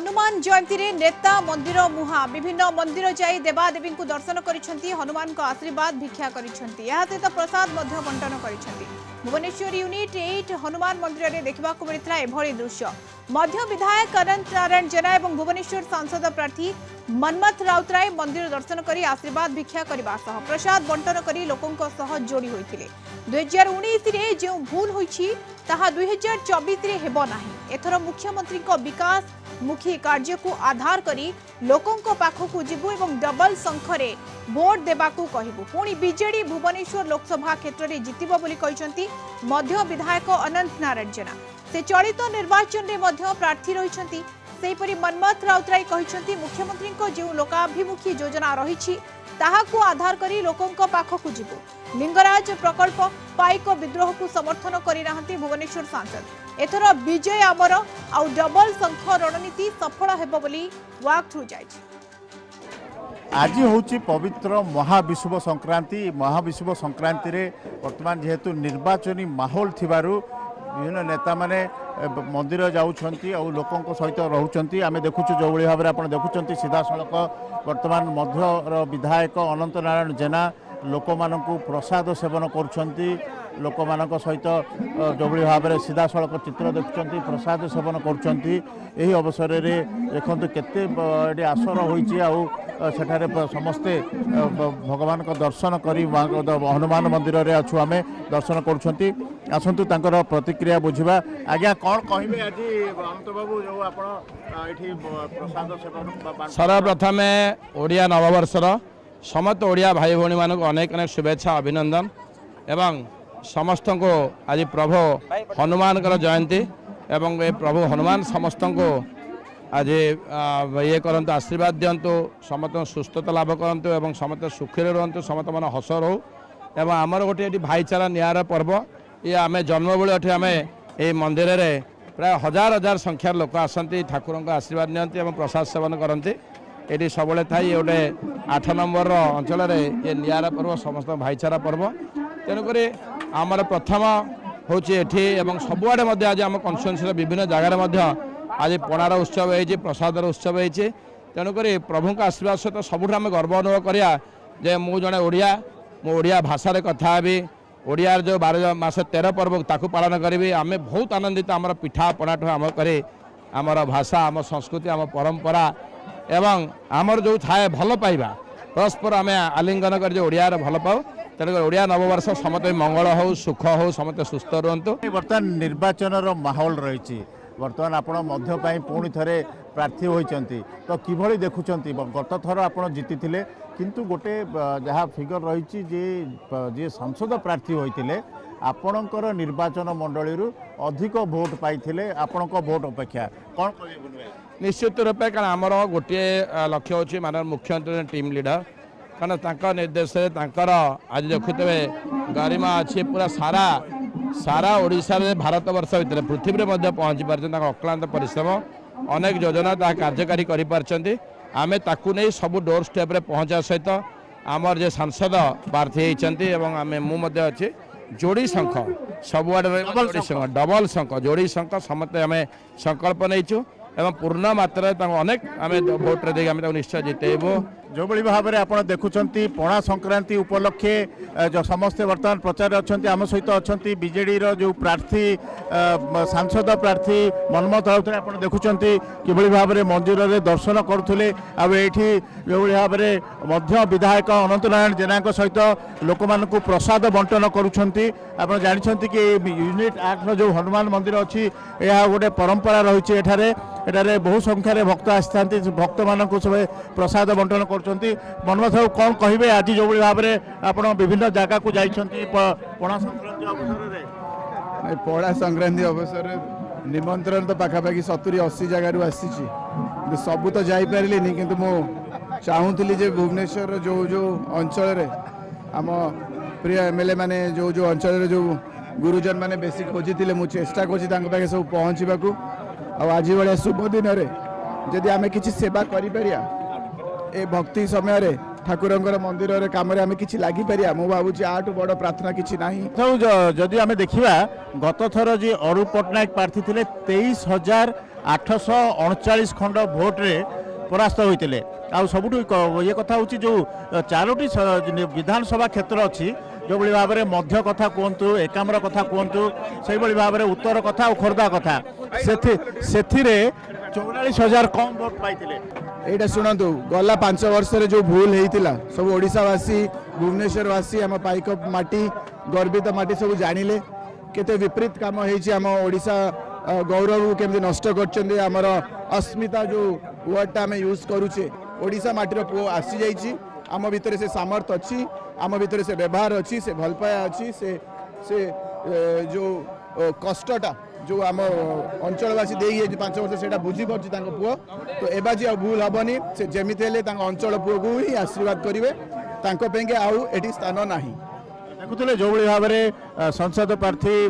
हनुमान जयंती रे नेता मंदिर मुहा विभिन्न मंदिर जाई देवादेवी को दर्शन करिसेंती हनुमान को आशीर्वाद भिक्षा करिसेंती या सहित प्रसाद मध्य बंटन करिसेंती। भुवनेश्वर यूनिट 8 हनुमान मंदिर रे देखबा को मिलता एभली दृश्य मध्य विधायक अनंत नारायण जेना एवं भुवनेश्वर सांसद प्रार्थी मनमथ राउतराय मंदिर दर्शन करी आशीर्वाद भिक्षा करबा सह प्रसाद बंटन करी लोकंक सह जोड़ी होइथिले। 2019 रे जो भूल होइछि ताहा 2024 रे हेबो नाही। एथर मुख्यमंत्री को विकास मुखी कार्य को आधार करी लोकंक पाखकु जिबु एवं डबल संखरे वोट देबाकू कहिबु। पुणी बीजेडी भुवनेश्वर लोकसभा क्षेत्र में जितिबो बोली कहिसंती मध्य विधायक अनंत नारायण जेना। से चलित निर्वाचन में मध्य प्रार्थी रहिसंती। सेहीपरि मनमथ राउतराय कहिसंती मुख्यमंत्री को जो लोकाभिमुखी योजना रहिछि ताहाकू आधार करी लोकंक पाखकु जिबु। लिंगराज प्रकल्प पाइक विद्रोह को समर्थन करि नाहंती भुवनेश्वर सांसद। एथर विजय आमर आउ डबल संख रणनीति सफल हेबो बोली वाक थ्रू जाइछि। आज हूँ पवित्र महाविषुव संक्रांति। महाविषुव संक्रांति रे वर्तमान जेहेतु निर्वाचनी माहौल थिबारु विभिन्न नेता माने मंदिर जाउछंती और लोकों सहित रहउछंती। आमे देखुछु जो भली भाबरे आपण देखुछंती सीधा सड़क वर्तमान मध्य विधायक अनंत नारायण जेना लोक मानकु प्रसाद सेवन करुछंती। लोक मानक सहित जो भली भाबरे सीधा सड़क चित्र देखुछंती प्रसाद सेवन करुछंती। एही अवसर रे देखंतु केते एडी आसर होईची आ सेठारे समस्ते भगवान को दर्शन करी हनुमान मंदिर रे अछु आमे दर्शन करुछंती। आसंतु तांकर प्रतिक्रिया बुझिबा। आज्ञा कोन कहिबे आज अनंत बाबू जो आपण एठी प्रसाद सेवन सर्वप्रथम ओडिया नववर्षर समस्त ओडिया भाई भौणी मानक अनेक अनेक शुभेच्छा अभिनंदन एवं समस्त को आज प्रभु हनुमान जयंती एवं ये प्रभु हनुमान समस्त को आज ये करंतु आशीर्वाद दिंतु समस्त सुस्थता लाभ करंतु एवं समस्त सुखी रुहतु समस्त मन हस रो एवं आमर गोटे भाईचारा नियार पर्व ये आम जन्म बेले आम ये मंदिर रे प्राय हजार हजार संख्यार लोक आसती ठाकुर आशीर्वाद नियंती एवं प्रसाद सेवन करती। ये सब थाई गोटे 8 नंबर अंचल ये नियारा पर्व समस्त भाईचारा पर्व। तेणुक आमर प्रथम हूँ ये सबुआड़े आज आम कन्स्टिट्यूएंसी विभिन्न जगार आज पणार उत्सव होती प्रसादर उत्सव होती। तेणुक प्रभु आशीर्वाद सहित सबुठ आम गर्व अनुभव करा जे मु जड़े ओडिया मु ओडिया भाषा कथा हेबी ओडियार जो 12 मास 13 पर्व ताकू पालन करी आम बहुत आनंदित आमर पिठा पणाठू आम करे आमर भाषा आम संस्कृति आम परंपरा एवं आमर जो थाए भल पाइबा परस्पर आम आलिंगन कर ओडियार भल पाऊ। तेणुक ओडिया नववर्ष समस्त मंगल हो सुख हो समस्त सुस्थ रुहतु। वर्तमान निर्वाचन माहौल रही वर्तमान आपण मध्य पुणी थे प्रार्थी होती तो किभली देखुंत गत थर आप जीति किंतु गोटे जहाँ फिगर रही जे सांसद प्रार्थी होते आपणकर निर्वाचन मंडली अधिक भोट पाई आपण भोट अपेक्षा कौन निश्चित रूपे कारण आमर गोटे लक्ष्य होची माननीय मुख्यमंत्री टीम लीडर कारण निर्देश आज देखुते गरिमा अच्छी पूरा सारा सारा ओडिशा रे भारत वर्ष भितर पृथ्वी में पहुँची पार्टी अक्लांत परिश्रम अनेक योजना कार्यकारी कर आमे ताकू नहीं सब डोर स्टेप रे पहुँचा सहित आमर जे सांसद प्रार्थी होती आमे मु अच्छे जोड़ी शंख सबुआड़े डबल शंख जोड़ी शंख समस्त आम संकल्प नहीं एवं पूर्ण मात्रा अनेक आम भोट रे निश्चय जितेबू। जो भाई भाव में आप देखुंत पणा संक्रांति उपलक्षे जो समस्ते वर्तमान प्रचार अच्छा आम सहित अच्छा बीजेडी जो प्रार्थी सांसद प्रार्थी मनमथ राउत आप देखुंत कि भाव में मंदिर में दर्शन करुले आठी जो भाव में मध्य विधायक अनंत नारायण जेना सहित लोक मानक प्रसाद बंटन करुँच। आप जानते कि यूनिट 8 जो हनुमान मंदिर अच्छी यह गोटे परंपरा रही एठारे बहु संख्यार भक्त आसी भक्त मानक सब प्रसाद बंटन मनमथ बाबू कौन कहे आज जो भाव में आप विभिन्न जगह को जाइछंती पणा संक्रांति अवसर पणा संक्रांति अवसर निमंत्रण तो पाखापाखि 70-80 जगार आसी सबू तो जापारे किंतु मु चाहूली जे भुवनेश्वर जो जो अंचल आम प्रिय एमएलए माने जो जो अंचल जो गुरुजन माने बेसी खोजी थे मुझे चेष्टा कर सब पहुँचवाक आज भाया शुभ दिन जदि आम कि सेवा कर ए भक्ति समय ठाकुरंकर मंदिर काम आम कि लगिपर मु भावुँ आठू बड़ प्रार्थना कि ना। जदि आम देखा गत थर जी अरूप पट्टनायक प्रार्थी थे 23,839 खंड भोट्रे परास्त होते सबुठ ये कथा हूँ जो 4टी विधानसभा क्षेत्र अच्छी जो भाव में मध्य कथा कहतु एकाम्र कथा कहतु से भाव में उत्तर कथा और खोर्धा कथा से 44,000 कम भोट पाई। एटा शुणु गला 5 वर्ष जो भूल होता सब ओडिशावासी भुवनेश्वरवासी आम पाइक माटी गर्वित माटी सब जानिले केते विपरीत काम होइछि आम ओडिशा गौरव केमती नष्ट करछन्ते आमर अस्मिता जो वर्डटा आम यूज करूचे ओडिशा माटीर पुओ आसी जाइछि आम भितर से सामर्थ्य अच्छी आम भितर से व्यवहार अच्छी से भल पाया अच्छी से जो कष्टटा जो आम अंचलवासी दे 5 वर्ष से बुझी पार्टी पुओ तो एबाजी आ भूल हेनी से जमीती हेले अंचल पुओ को ही आशीर्वाद करेंगे आउ एटी स्थान ना। देखुले जो भाव में संसद प्रार्थी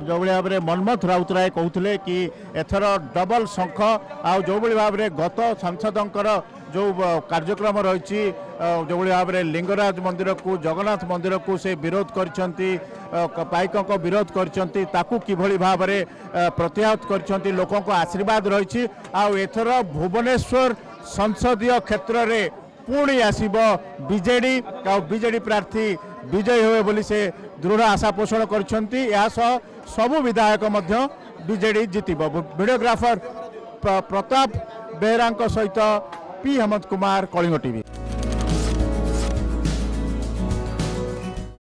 जो भाव में मनमथ राउतराय कहते कि एथर डबल शंख आ जो भाव में गत सांसदर जो कार्यक्रम रही जो भाव में लिंगराज मंदिर को जगन्नाथ मंदिर को से विरोध करछंती पाइक विरोध करछंती ताकू किभली भाव में प्रत्याहत करछंती लोकों को आशीर्वाद रही एथर भुवनेश्वर संसदीय क्षेत्र में पुणी आसीब बीजेडी और बीजेडी प्रार्थी विजय हुए बोली से दृढ़ आशा पोषण करछंती सबु विधायक मध्य बीजेडी जितिब। वीडियोग्राफर प्रताप बेहरा सहित पी हेमंत कुमार कलिंग टीवी।